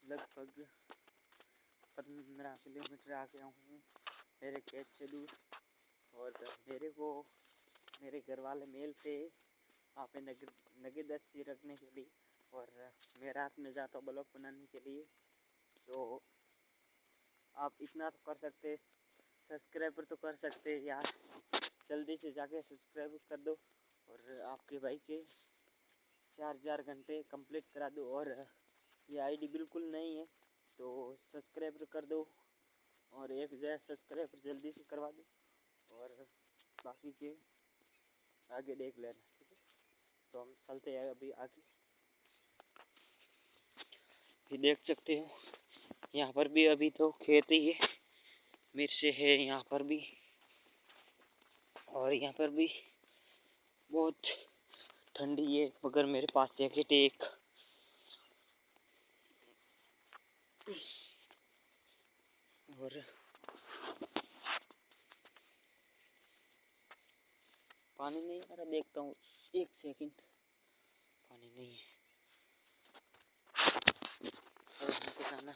लगभग 15 किलोमीटर आ गया हूँ मेरे खेत से दूर। और मेरे घर वाले मेल थे वहाँ पे नगेदस्ती रखने के लिए, और मैं रात में जाता हूँ ब्लॉग बनाने के लिए। तो आप इतना तो कर सकते, सब्सक्राइबर तो कर सकते यार, जल्दी से जाके सब्सक्राइब कर दो और आपके भाई के 4 घंटे कंप्लीट करा दो। और ये आईडी बिल्कुल नहीं है तो सब्सक्राइब कर दो और 1000 सब्सक्राइबर जल्दी से करवा दो, और बाकी के आगे देख लेना, ठीक है। तो हम चलते हैं अभी आगे। ये देख सकते हो यहाँ पर भी अभी तो खेत ही है, मिर्च है यहाँ पर भी, और यहाँ पर भी बहुत ठंडी है। मगर मेरे पास जैकेट एक, और पानी नहीं आ रहा, देखता हूँ 1 सेकंड। पानी नहीं है, और हमको जाना